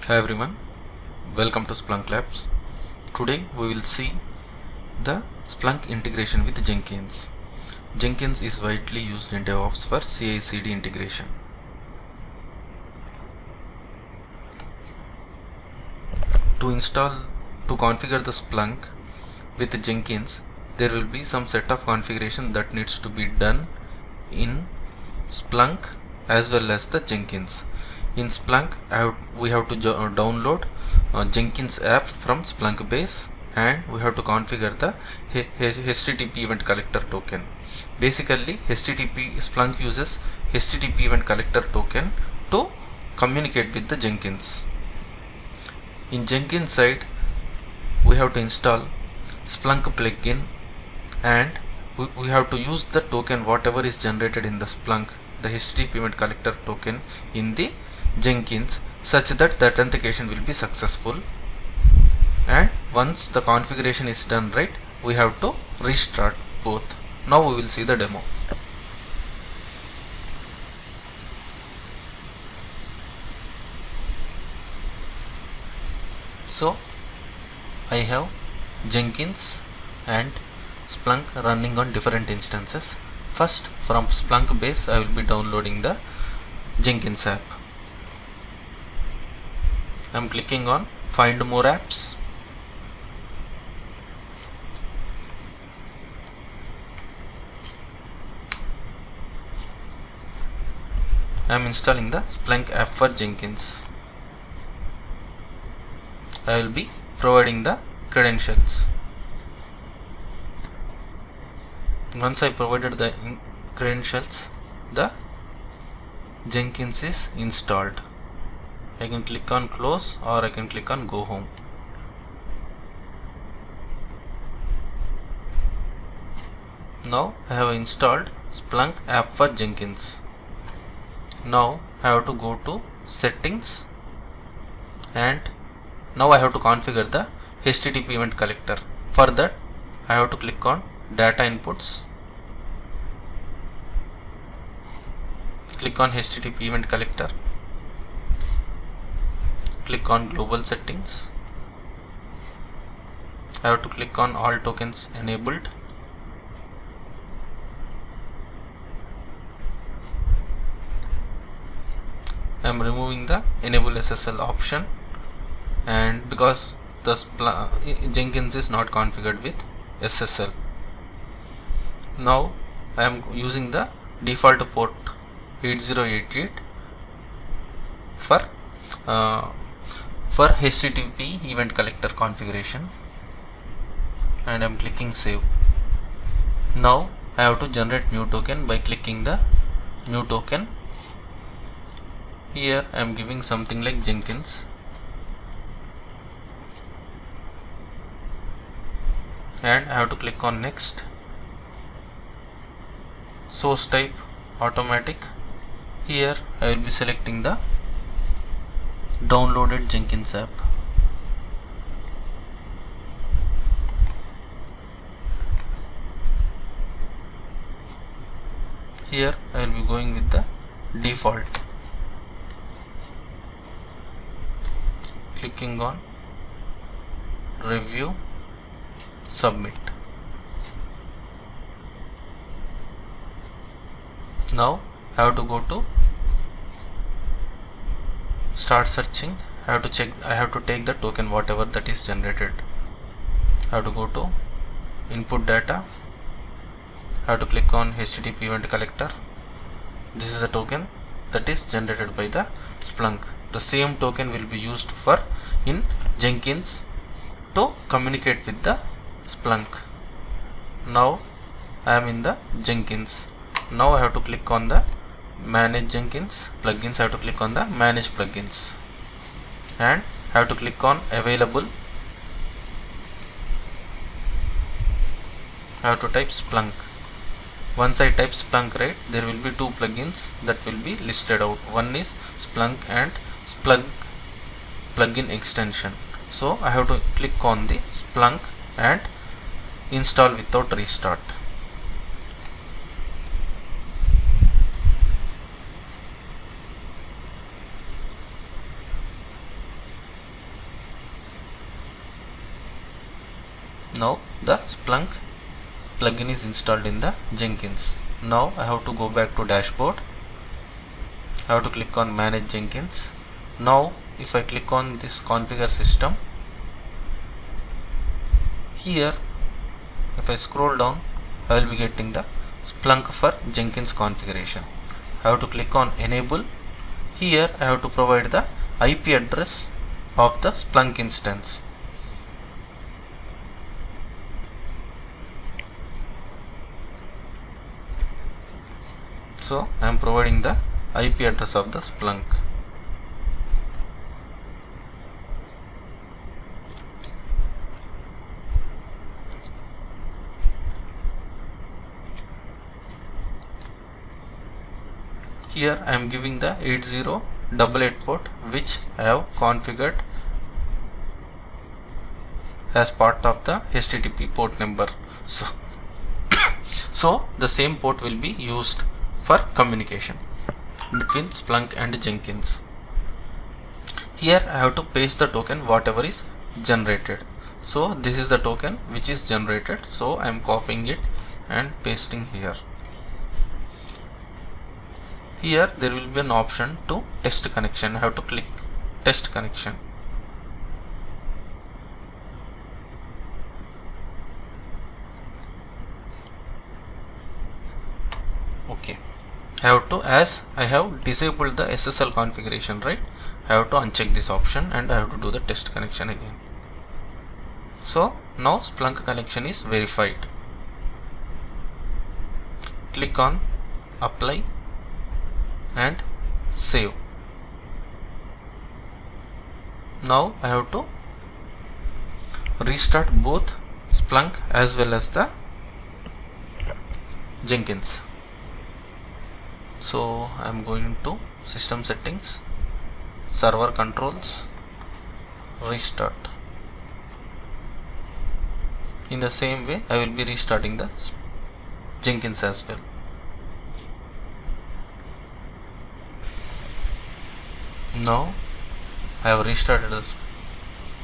Hi everyone, welcome to Splunk Labs. Today we will see the Splunk integration with Jenkins. Jenkins is widely used in DevOps for CI/CD integration. To configure the Splunk with Jenkins, there will be some set of configuration that needs to be done in Splunk as well as the Jenkins. In Splunk, we have to download Jenkins app from Splunk base, and we have to configure the HTTP event collector token. Basically, Splunk uses HTTP event collector token to communicate with the Jenkins. In Jenkins side, we have to install Splunk plugin, and we have to use the token whatever is generated in the Splunk, the HTTP event collector token in the Jenkins, such that the authentication will be successful. And once the configuration is done right, we have to restart both. Now we will see the demo. So I have Jenkins and Splunk running on different instances. First, from Splunk base, I will be downloading the Jenkins app. I am clicking on Find More Apps. I am installing the Splunk app for Jenkins. I will be providing the credentials. Once I provided the credentials, the Jenkins is installed. I can click on close or I can click on go home. Now I have installed Splunk app for Jenkins. Now I have to go to settings, and now I have to configure the HTTP event collector. For that, I have to click on data inputs, click on HTTP event collector, click on global settings. I have to click on all tokens enabled. I am removing the enable SSL option, and because the Jenkins is not configured with SSL. Now I am using the default port 8088 for HTTP event collector configuration, and I am clicking save. Now I have to generate new token by clicking the new token. Here I am giving something like Jenkins, and I have to click on next. Source type automatic. Here I will be selecting the downloaded Jenkins app. Here I will be going with the default. Clicking on review, submit. Now I have to go to start searching. I have to take the token whatever that is generated. I have to go to input data. I have to click on HTTP event collector. This is the token that is generated by the Splunk. The same token will be used in Jenkins to communicate with the Splunk. Now I am in the Jenkins. Now I have to click on the manage Jenkins plugins. I have to click on the manage plugins, and I have to click on available. I have to type Splunk. Once I type Splunk right, there will be two plugins that will be listed out. One is Splunk and Splunk plugin extension. So I have to click on the Splunk and install without restart. Now the Splunk plugin is installed in the Jenkins. Now I have to go back to dashboard. I have to click on manage Jenkins. Now if I click on this configure system, here if I scroll down, I will be getting the Splunk for Jenkins configuration. I have to click on enable. Here I have to provide the IP address of the Splunk instance. So I am providing the IP address of the Splunk. Here I am giving the 8088 port which I have configured as part of the HTTP port number. So the same port will be used for communication between Splunk and Jenkins. Here I have to paste the token whatever is generated. So this is the token which is generated, so I am copying it and pasting here. Here there will be an option to test connection. I have to click test connection. Okay, I have to, as I have disabled the SSL configuration, right, I have to uncheck this option and I have to do the test connection again. So now Splunk connection is verified. Click on apply and save. Now I have to restart both Splunk as well as the Jenkins. So I am going to system settings, server controls, restart. In the same way I will be restarting the Jenkins as well. Now I have restarted this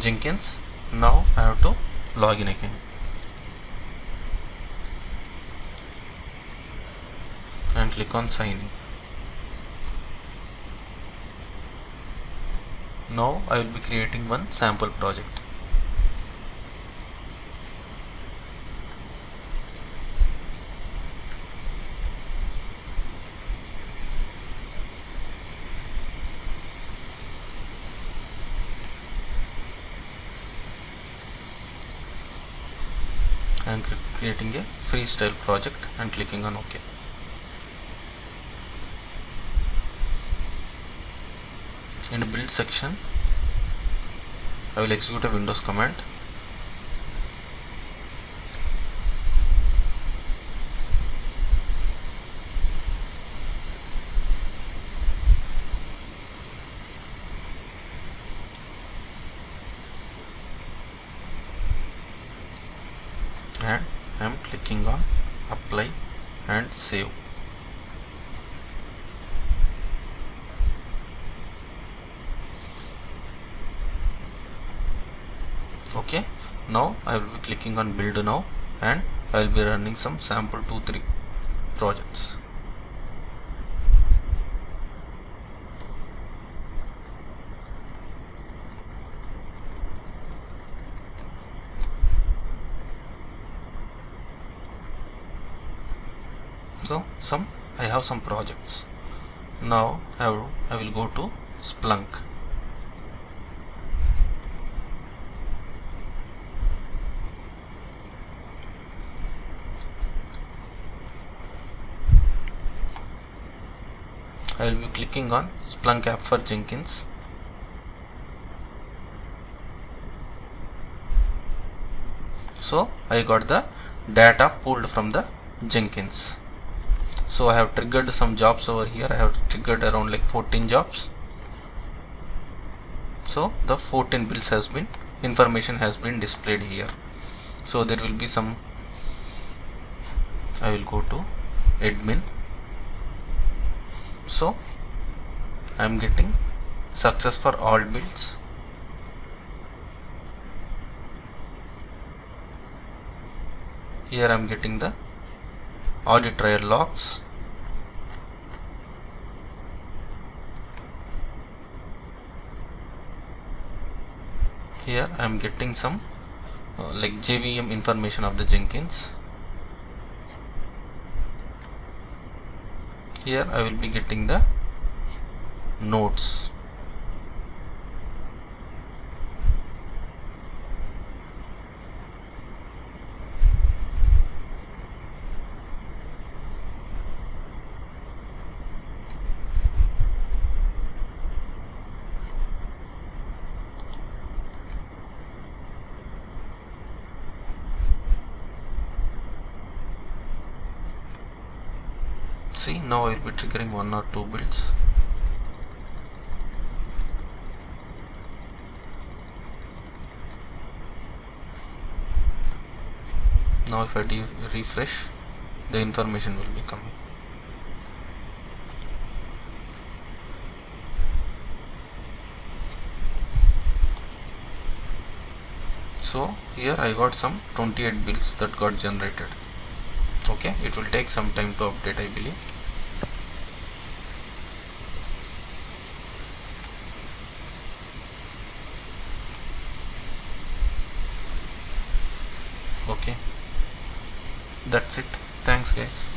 Jenkins. Now I have to log in again and click on sign in. Now I will be creating one sample project. I am creating a freestyle project and clicking on OK. In the build section, I will execute a Windows command. And I am clicking on apply and save. Okay, now I will be clicking on build now and I will be running some sample 2-3 projects. So I have some projects. Now I will go to Splunk. I will be clicking on Splunk app for Jenkins. So I got the data pulled from the Jenkins. So I have triggered some jobs over here. I have triggered around like 14 jobs. So the 14 bills has been, information has been displayed here. So there will be some, I will go to admin. So I am getting success for all bills. Here I am getting the audit trial logs. Here I am getting some like JVM information of the Jenkins. Here I will be getting the notes. See, now I will be triggering 1 or 2 builds. Now if I refresh, the information will be coming. So here I got some 28 bills that got generated. Okay, it will take some time to update, I believe. Okay, that's it. Thanks guys.